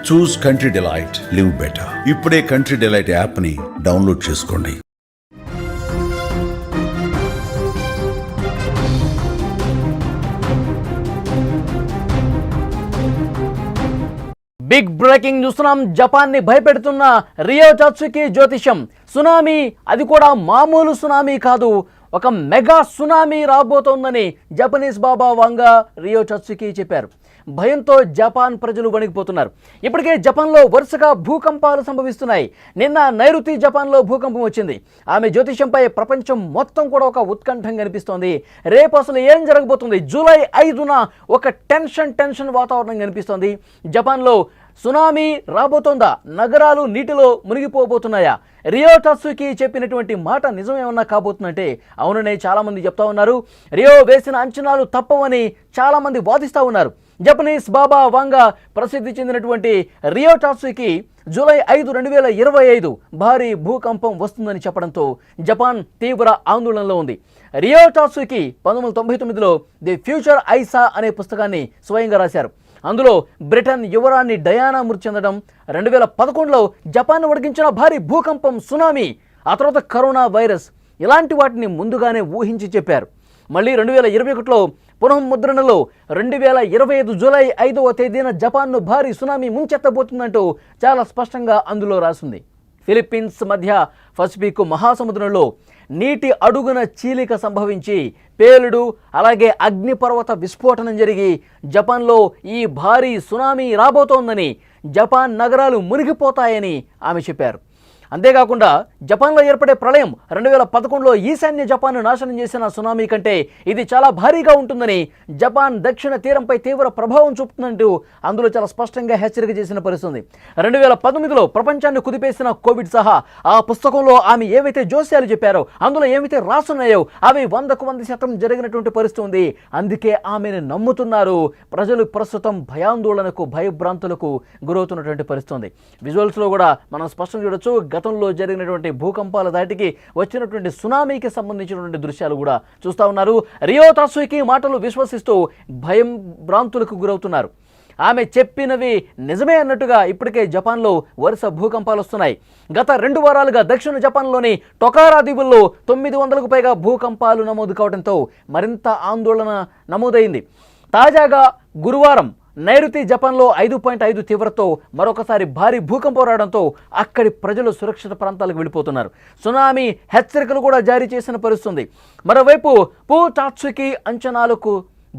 చూస్ country delight, live better. ఇప్పుడే country delight app ని download చేసుకోండి. బిగ్ బ్రేకింగ్ చూస్తున్నాం. జపాన్ ని భయపెడుతున్న రియో టాట్సుకి జ్యోతిషం. సునామీ, అది కూడా మామూలు సునామీ కాదు, ఒక మెగా సునామీ రాబోతోందని జపనీస్ బాబా వాంగా రియో టాట్సుకి చెప్పారు. భయంతో జపాన్ ప్రజలు వణికిపోతున్నారు. ఇప్పటికే జపాన్లో వరుసగా భూకంపాలు సంభవిస్తున్నాయి. నిన్న నైరుతి జపాన్లో భూకంపం వచ్చింది. ఆమె జ్యోతిషంపై ప్రపంచం మొత్తం కూడా ఒక ఉత్కంఠం కనిపిస్తోంది. రేపు అసలు ఏం జరగబోతుంది? జూలై 5న ఒక టెన్షన్ వాతావరణం కనిపిస్తోంది. జపాన్లో సునామీ రాబోతోందా? నగరాలు నీటిలో మునిగిపోబోతున్నాయా? రియో టాట్సుకి చెప్పినటువంటి మాట నిజమేమన్నా కాబోతుందంటే అవుననే చాలామంది చెప్తా ఉన్నారు. రియో వేసిన అంచనాలు తప్పవని చాలామంది వాదిస్తూ ఉన్నారు. జపనీస్ బాబా వాంగా ప్రసిద్ధి చెందినటువంటి రియో టాట్సుకి జూలై 5, 2025 భారీ భూకంపం వస్తుందని చెప్పడంతో జపాన్ తీవ్ర ఆందోళనలో ఉంది. రియో టాట్సుకి 1999లో ది ఫ్యూచర్ ఐసా అనే పుస్తకాన్ని స్వయంగా రాశారు. అందులో బ్రిటన్ యువరాణి డయానా మృతి చెందడం, 2011లో జపాన్ వడికించిన భారీ భూకంపం, సునామీ, ఆ తర్వాత కరోనా వైరస్, ఇలాంటి వాటిని ముందుగానే ఊహించి చెప్పారు. మళ్ళీ 2021లో పునఃముద్రణలో 2025 జూలై 5వ తేదీన జపాన్ను భారీ సునామీ ముంచెత్తబోతుందంటూ చాలా స్పష్టంగా అందులో రాసింది. ఫిలిప్పీన్స్ మధ్య పసిఫిక్ మహాసముద్రంలో నీటి అడుగున చీలిక సంభవించి పేలుడు, అలాగే అగ్నిపర్వత విస్ఫోటనం జరిగి జపాన్లో ఈ భారీ సునామీ రాబోతోందని, జపాన్ నగరాలు మునిగిపోతాయని ఆమె చెప్పారు. అంతేకాకుండా జపాన్లో ఏర్పడే ప్రళయం 2011లో ఈశాన్య జపాన్ను నాశనం చేసిన సునామీ కంటే ఇది చాలా భారీగా ఉంటుందని, జపాన్ దక్షిణ తీరంపై తీవ్ర ప్రభావం చూపుతుందంటూ అందులో చాలా స్పష్టంగా హెచ్చరిక చేసిన పరిస్థితుంది. 2019లో ప్రపంచాన్ని కుదిపేసిన కోవిడ్ సహా ఆ పుస్తకంలో ఆమె ఏవైతే జోస్యాలు చెప్పారో, అందులో ఏవైతే రాసున్నాయో అవి 100% జరిగినటువంటి పరిస్థితి ఉంది. అందుకే ఆమెను నమ్ముతున్నారు ప్రజలు. ప్రస్తుతం భయాందోళనకు, భయభ్రాంతులకు గురవుతున్నటువంటి పరిస్థితి ఉంది. విజువల్స్లో కూడా మనం స్పష్టంగా చూడొచ్చు. గతంలో జరిగినటువంటి భూకంపాల దాటికి వచ్చినటువంటి సునామీకి సంబంధించినటువంటి దృశ్యాలు కూడా చూస్తూ ఉన్నారు. రియో టాట్సుకి మాటలు విశ్వసిస్తూ భయం భ్రాంతులకు గురవుతున్నారు. ఆమె చెప్పినవి నిజమే అన్నట్టుగా ఇప్పటికే జపాన్లో వరుస భూకంపాలు వస్తున్నాయి. గత 2 వారాలుగా దక్షిణ జపాన్లోని టొకారా దీవుల్లో 900కు పైగా భూకంపాలు నమోదు కావడంతో మరింత ఆందోళన నమోదైంది. తాజాగా గురువారం నైరుతి జపాన్లో 5.5 తీవ్రతతో మరొకసారి భారీ భూకంపం రావడంతో అక్కడి ప్రజలు సురక్షిత ప్రాంతాలకు వెళ్ళిపోతున్నారు. సునామీ హెచ్చరికలు కూడా జారీ చేసిన పరిస్థితుంది. మరోవైపు టాట్సుకి అంచనాలకు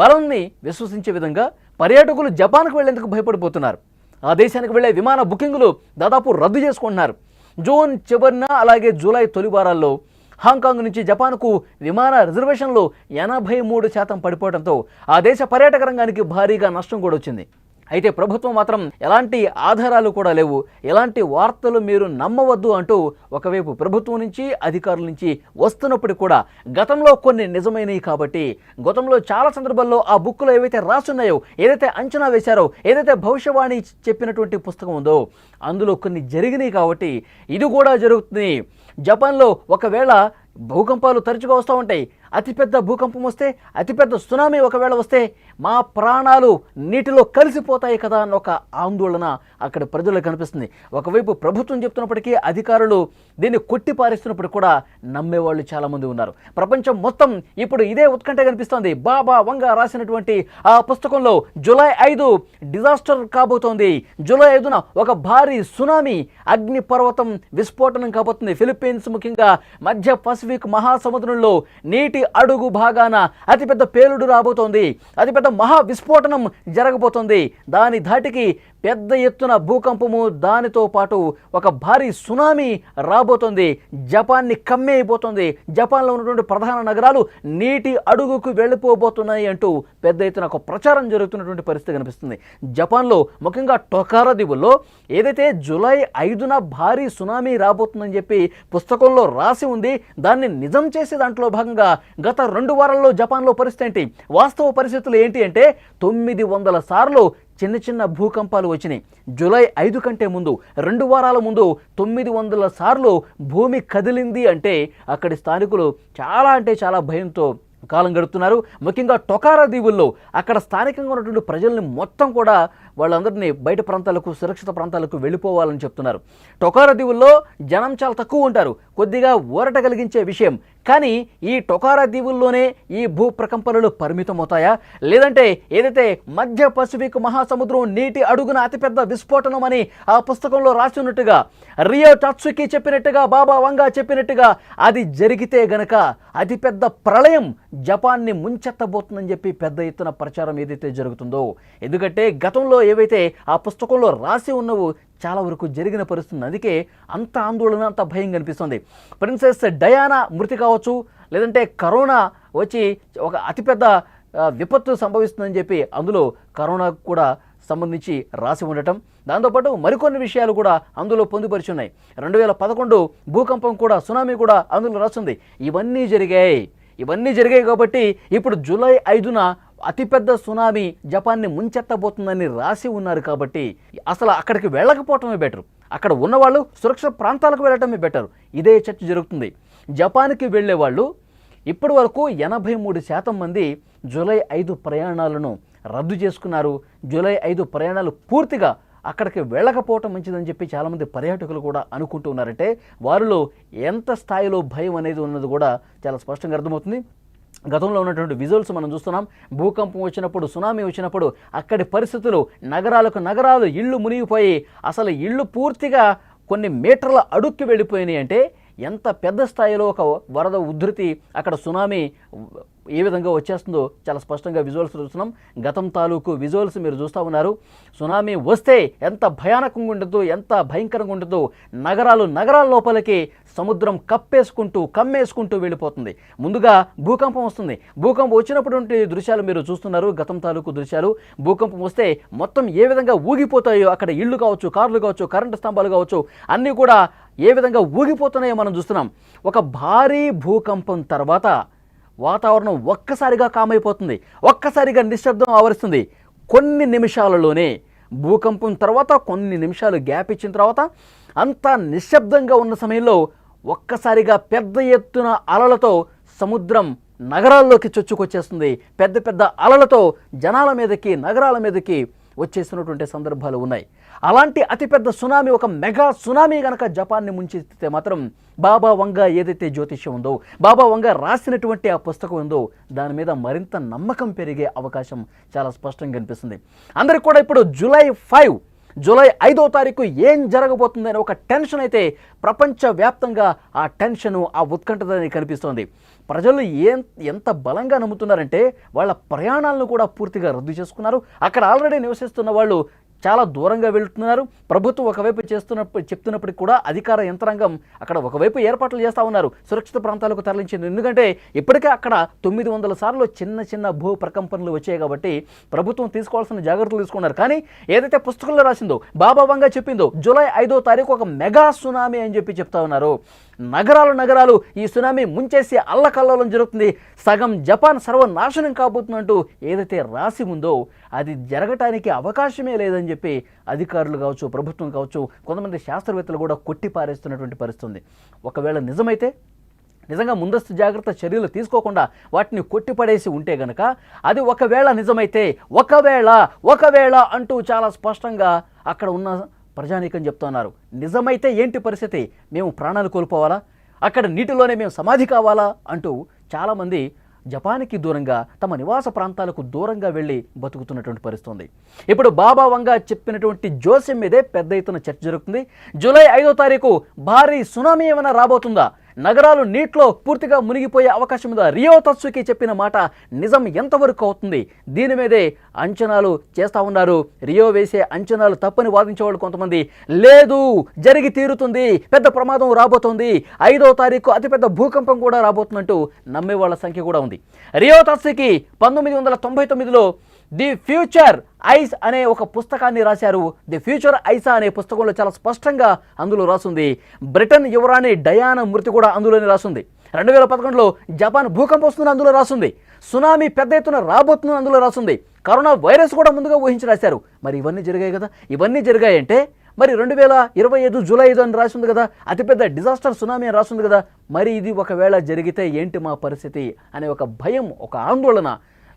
బలాన్ని విశ్వసించే విధంగా పర్యాటకులు జపాన్కు వెళ్లేందుకు భయపడిపోతున్నారు. ఆ దేశానికి వెళ్లే విమాన బుకింగులు దాదాపు రద్దు చేసుకుంటున్నారు. జూన్ చివరిన, అలాగే జూలై తొలి వారాల్లో హాంకాంగ్ నుంచి జపాన్కు విమాన రిజర్వేషన్లు 83% పడిపోవడంతో ఆ దేశ పర్యాటక రంగానికి భారీగా నష్టం కూడా వచ్చింది. అయితే ప్రభుత్వం మాత్రం ఎలాంటి ఆధారాలు కూడా లేవు, ఎలాంటి వార్తలు మీరు నమ్మవద్దు అంటూ ఒకవైపు ప్రభుత్వం నుంచి, అధికారుల నుంచి వస్తున్నప్పుడు కూడా గతంలో కొన్ని నిజమైనవి కాబట్టి, గతంలో చాలా సందర్భాల్లో ఆ బుక్లో ఏవైతే రాసున్నాయో, ఏదైతే అంచనా వేశారో, ఏదైతే భవిష్యవాణి చెప్పినటువంటి పుస్తకం ఉందో అందులో కొన్ని జరిగినాయి కాబట్టి ఇది కూడా జరుగుతుంది. జపాన్లో ఒకవేళ భూకంపాలు తరచుగా వస్తూ ఉంటాయి. అతిపెద్ద భూకంపం వస్తే, అతిపెద్ద సునామీ ఒకవేళ వస్తే మా ప్రాణాలు నీటిలో కలిసిపోతాయి కదా అన్న ఒక ఆందోళన అక్కడ ప్రజలకు కనిపిస్తుంది. ఒకవైపు ప్రభుత్వం చెప్తున్నప్పటికీ అధికారులు దీన్ని కొట్టిపారేస్తున్నప్పుడు కూడా నమ్మేవాళ్ళు చాలామంది ఉన్నారు. ప్రపంచం మొత్తం ఇప్పుడు ఇదే ఉత్కంఠ కనిపిస్తోంది. బాబా వంగా రాసినటువంటి ఆ పుస్తకంలో జూలై 5 డిజాస్టర్ కాబోతోంది. జూలై 5న ఒక భారీ సునామీ, అగ్నిపర్వతం విస్ఫోటనం కాబోతుంది. ఫిలిప్పీన్స్, ముఖ్యంగా మధ్య పసిఫిక్ మహాసముద్రంలో నీటి అడుగు భాగాన అతిపెద్ద పేలుడు రాబోతోంది. అతిపెద్ద మహా విస్ఫోటనం జరగబోతోంది. దాని ధాటికి పెద్ద ఎత్తున భూకంపము, దానితో పాటు ఒక భారీ సునామీ రాబోతోంది. జపాన్ని కమ్మేయబోతోంది. జపాన్లో ఉన్నటువంటి ప్రధాన నగరాలు నీటి అడుగుకు వెళ్ళిపోబోతున్నాయి అంటూ పెద్ద ఎత్తున ఒక ప్రచారం జరుగుతున్నటువంటి పరిస్థితి కనిపిస్తుంది. జపాన్లో ముఖ్యంగా టొకారా దీవుల్లో ఏదైతే జూలై 5న భారీ సునామీ రాబోతుందని చెప్పి పుస్తకంలో రాసి ఉంది, దాన్ని నిజం చేసే దాంట్లో భాగంగా గత 2 వారాల్లో జపాన్లో పరిస్థితి ఏంటి, వాస్తవ పరిస్థితులు ఏంటి అంటే 900 సార్లు చిన్న చిన్న భూకంపాలు వచ్చినాయి. జూలై 5 కంటే ముందు 2 వారాల ముందు 900 సార్లు భూమి కదిలింది అంటే అక్కడి స్థానికులు చాలా భయంతో కాలం గడుపుతున్నారు. ముఖ్యంగా టొకారా దీవుల్లో అక్కడ స్థానికంగా ఉన్నటువంటి ప్రజల్ని మొత్తం కూడా వాళ్ళందరినీ బయట ప్రాంతాలకు సురక్షిత ప్రాంతాలకు వెళ్ళిపోవాలని చెప్తున్నారు. టొకారా దీవుల్లో జనం చాలా తక్కువ ఉంటారు, కొద్దిగా ఊరట కలిగించే విషయం. కానీ ఈ టొకారా దీవుల్లోనే ఈ భూ ప్రకంపనలు పరిమితమవుతాయా, లేదంటే ఏదైతే మధ్య పసిఫిక్ మహాసముద్రం నీటి అడుగున అతిపెద్ద విస్ఫోటనం అని ఆ పుస్తకంలో రాసి ఉన్నట్టుగా, రియో టాట్సుకి చెప్పినట్టుగా, బాబా వంగా చెప్పినట్టుగా అది జరిగితే గనక అతిపెద్ద ప్రళయం జపాన్ని ముంచెత్తబోతుందని చెప్పి పెద్ద ఎత్తున ప్రచారం ఏదైతే జరుగుతుందో. ఎందుకంటే గతంలో ఏవైతే ఆ పుస్తకంలో రాసి ఉన్నవో చాలా వరకు జరిగిన పరిస్థితి. అందుకే అంత ఆందోళన, అంత భయం కనిపిస్తుంది. ప్రిన్సెస్ డయానా మృతి కావచ్చు, లేదంటే కరోనా వచ్చి ఒక అతిపెద్ద విపత్తు సంభవిస్తుందని చెప్పి అందులో కరోనా కూడా సంబంధించి రాసి ఉండటం, దాంతోపాటు మరికొన్ని విషయాలు కూడా అందులో పొందుపరిచి ఉన్నాయి. 2011 భూకంపం కూడా, సునామీ కూడా అందులో రాస్తుంది. ఇవన్నీ జరిగాయి కాబట్టి ఇప్పుడు జూలై 5న అతిపెద్ద సునామీ జపాన్ని ముంచెత్తబోతుందని రాసి ఉన్నారు. కాబట్టి అసలు అక్కడికి వెళ్ళకపోవటమే బెటర్, అక్కడ ఉన్నవాళ్ళు సురక్షిత ప్రాంతాలకు వెళ్ళటమే బెటర్. ఇదే చర్చ జరుగుతుంది. జపాన్కి వెళ్ళే వాళ్ళు ఇప్పటి వరకు 83% మంది జూలై 5 ప్రయాణాలను రద్దు చేసుకున్నారు. జూలై 5 ప్రయాణాలు పూర్తిగా అక్కడికి వెళ్ళకపోవటం మంచిదని చెప్పి చాలామంది పర్యాటకులు కూడా అనుకుంటూ ఉన్నారంటే వారిలో ఎంత స్థాయిలో భయం అనేది ఉన్నది కూడా చాలా స్పష్టంగా అర్థమవుతుంది. గతంలో ఉన్నటువంటి విజువల్స్ మనం చూస్తున్నాం. భూకంపం వచ్చినప్పుడు, సునామీ వచ్చినప్పుడు అక్కడి పరిస్థితులు, నగరాలు ఇళ్ళు మునిగిపోయి అసలు ఇళ్ళు పూర్తిగా కొన్ని మీటర్ల అడుక్కి వెళ్ళిపోయినాయి. అంటే ఎంత పెద్ద స్థాయిలో ఒక వరద ఉధృతి, అక్కడ సునామీ ఏ విధంగా వచ్చేస్తుందో చాలా స్పష్టంగా విజువల్స్ చూస్తున్నాం. గతం తాలూకు విజువల్స్ మీరు చూస్తూ ఉన్నారు. సునామీ వస్తే ఎంత భయానకంగా ఉంటుందో, ఎంత భయంకరంగా ఉంటుందో. నగరాల లోపలికి సముద్రం కమ్మేసుకుంటూ వెళ్ళిపోతుంది. ముందుగా భూకంపం వస్తుంది. భూకంపం వచ్చినటువంటి దృశ్యాలు మీరు చూస్తున్నారు, గతం తాలూకు దృశ్యాలు. భూకంపం వస్తే మొత్తం ఏ విధంగా ఊగిపోతాయో, అక్కడ ఇళ్ళు కావచ్చు, కార్లు కావచ్చు, కరెంటు స్తంభాలు కావచ్చు, అన్నీ కూడా ఏ విధంగా ఊగిపోతున్నాయో మనం చూస్తున్నాం. ఒక భారీ భూకంపం తర్వాత వాతావరణం ఒక్కసారిగా కామైపోతుంది, ఒక్కసారిగా నిశ్శబ్దం ఆవరిస్తుంది. కొన్ని నిమిషాలలోనే భూకంపం తర్వాత కొన్ని నిమిషాలు గ్యాప్ ఇచ్చిన తర్వాత అంతా నిశ్శబ్దంగా ఉన్న సమయంలో ఒక్కసారిగా పెద్ద ఎత్తున అలలతో సముద్రం నగరాల్లోకి చొచ్చుకొచ్చేస్తుంది. పెద్ద పెద్ద అలలతో జనాల మీదకి, నగరాల మీదకి వచ్చేసినటువంటి సందర్భాలు ఉన్నాయి. అలాంటి అతిపెద్ద సునామీ, ఒక మెగా సునామీ కనుక జపాన్ని ముంచెత్తితే మాత్రం బాబా వంగా ఏదైతే జ్యోతిష్యం ఉందో, బాబా వంగా రాసినటువంటి ఆ పుస్తకం ఉందో దాని మీద మరింత నమ్మకం పెరిగే అవకాశం చాలా స్పష్టంగా కనిపిస్తుంది. అందరికి కూడా ఇప్పుడు జూలై 5వ తారీఖు ఏం జరగబోతుందని ఒక టెన్షన్ అయితే ప్రపంచవ్యాప్తంగా ఆ టెన్షను, ఆ ఉత్కంఠత కనిపిస్తోంది. ప్రజలు ఎంత బలంగా నమ్ముతున్నారంటే వాళ్ళ ప్రయాణాలను కూడా పూర్తిగా రద్దు చేసుకున్నారు. అక్కడ ఆల్రెడీ నివసిస్తున్న వాళ్ళు చాలా దూరంగా వెళుతున్నారు. ప్రభుత్వం ఒకవైపు చెప్తున్నప్పటికీ కూడా అధికార యంత్రాంగం అక్కడ ఒకవైపు ఏర్పాట్లు చేస్తూ ఉన్నారు సురక్షిత ప్రాంతాలకు తరలించింది. ఎందుకంటే ఇప్పటికే అక్కడ 900 సార్లు చిన్న భూ ప్రకంపనలు వచ్చాయి కాబట్టి ప్రభుత్వం తీసుకోవాల్సిన జాగ్రత్తలు తీసుకున్నారు. కానీ ఏదైతే పుస్తకంలో రాసిందో, బాబా వంగా చెప్పిందో జూలై 5వ తారీఖు ఒక మెగా సునామీ అని చెప్పి చెప్తా ఉన్నారు. నగరాలు ఈ సునామీ ముంచేసి అల్లకల్లోలం జరుగుతుంది. సగం జపాన్ సర్వనాశనం కాబోతున్నట్టు ఏదైతే రాసి ఉందో అది జరగటానికి అవకాశమే లేదని చెప్పి అధికారులు కావచ్చు, ప్రభుత్వం కావచ్చు, కొంతమంది శాస్త్రవేత్తలు కూడా కొట్టిపారేస్తున్నటువంటి పరిస్థితి. ఒకవేళ నిజమైతే, నిజంగా ముందస్తు జాగ్రత్త చర్యలు తీసుకోకుండా వాటిని కొట్టిపడేసి ఉంటే గనక, అది ఒకవేళ నిజమైతే, ఒకవేళ అంటూ చాలా స్పష్టంగా అక్కడ ఉన్న ప్రజానీకం చెప్తున్నారు. నిజమైతే ఏంటి పరిస్థితి? మేము ప్రాణాలు కోల్పోవాలా? అక్కడ నీటిలోనే మేము సమాధి కావాలా? అంటూ చాలామంది జపాన్కి దూరంగా, తమ నివాస ప్రాంతాలకు దూరంగా వెళ్ళి బతుకుతున్నటువంటి పరిస్థితి. ఇప్పుడు బాబా వంగా చెప్పినటువంటి జోస్యం మీదే పెద్ద ఎత్తున చర్చ జరుగుతుంది. జూలై 5వ తారీఖు భారీ సునామీ ఏమైనా రాబోతుందా? నగరాలు నీటిలో పూర్తిగా మునిగిపోయే అవకాశం ఉందా? రియో టాట్సుకి చెప్పిన మాట నిజం ఎంతవరకు అవుతుంది? దీని మీదే అంచనాలు చేస్తూ ఉన్నారు. రియో వేసే అంచనాలు తప్పని వాదించేవాళ్ళు కొంతమంది, లేదు జరిగి తీరుతుంది, పెద్ద ప్రమాదం రాబోతోంది, 5వ తారీఖు అతిపెద్ద భూకంపం కూడా రాబోతున్నట్టు నమ్మే వాళ్ళ సంఖ్య కూడా ఉంది. రియో టాట్సుకి 1999లో ది ఫ్యూచర్ ఐస్ అనే ఒక పుస్తకాన్ని రాశారు. ది ఫ్యూచర్ ఐసా అనే పుస్తకంలో చాలా స్పష్టంగా అందులో రాసింది. బ్రిటన్ యువరాణి డయానా మృతి కూడా అందులోనే రాసింది. 2011లో జపాన్ భూకంపం వస్తుందని అందులో రాసింది. సునామీ పెద్ద ఎత్తున రాబోతుందని అందులో రాసింది. కరోనా వైరస్ కూడా ముందుగా ఊహించి రాశారు. మరి ఇవన్నీ జరిగాయి కదా. ఇవన్నీ జరిగాయంటే మరి 2025 జూలై 5 అని రాసింది కదా, అతిపెద్ద డిజాస్టర్ సునామీ అని రాసింది కదా. మరి ఇది ఒకవేళ జరిగితే ఏంటి మా పరిస్థితి అనే ఒక భయం, ఒక ఆందోళన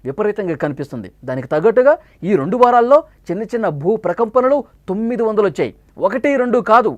విపరీతంగా కనిపిస్తుంది. దానికి తగ్గట్టుగా ఈ 2 వారాల్లో చిన్న చిన్న భూ ప్రకంపనలు 900 వచ్చాయి. 1, 2 కాదు,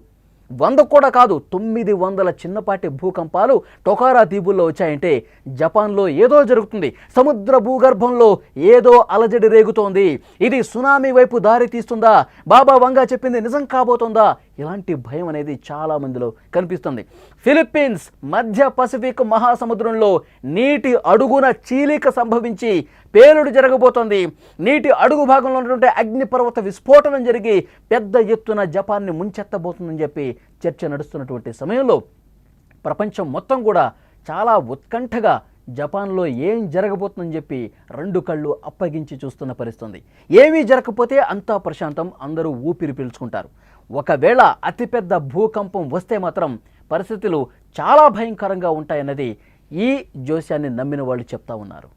100 కూడా కాదు, 900 చిన్నపాటి భూకంపాలు టొకారా దీవుల్లో వచ్చాయంటే జపాన్లో ఏదో జరుగుతుంది, సముద్ర భూగర్భంలో ఏదో అలజడి రేగుతోంది. ఇది సునామీ వైపు దారి తీస్తుందా, బాబా వంగా చెప్పింది నిజం కాబోతోందా, ఇలాంటి భయం అనేది చాలా మందిలో కనిపిస్తుంది. ఫిలిప్పీన్స్ మధ్య పసిఫిక్ మహాసముద్రంలో నీటి అడుగున చీలిక సంభవించి పేలుడు జరగబోతోంది. నీటి అడుగు భాగంలో ఉన్నటువంటి అగ్నిపర్వత విస్ఫోటనం జరిగి పెద్ద ఎత్తున జపాన్ని ముంచెత్తబోతుందని చెప్పి చర్చ నడుస్తున్నటువంటి సమయంలో ప్రపంచం మొత్తం కూడా చాలా ఉత్కంఠగా జపాన్లో ఏం జరగబోతుందని చెప్పి 2 కళ్ళు అప్పగించి చూస్తున్న పరిస్థితుంది. ఏమీ జరగకపోతే అంతా ప్రశాంతం, అందరూ ఊపిరి పీల్చుకుంటారు. ఒకవేళ అతిపెద్ద భూకంపం వస్తే మాత్రం పరిస్థితులు చాలా భయంకరంగా ఉంటాయన్నది ఈ జోస్యాన్ని నమ్మిన వాళ్ళు చెప్తా ఉన్నారు.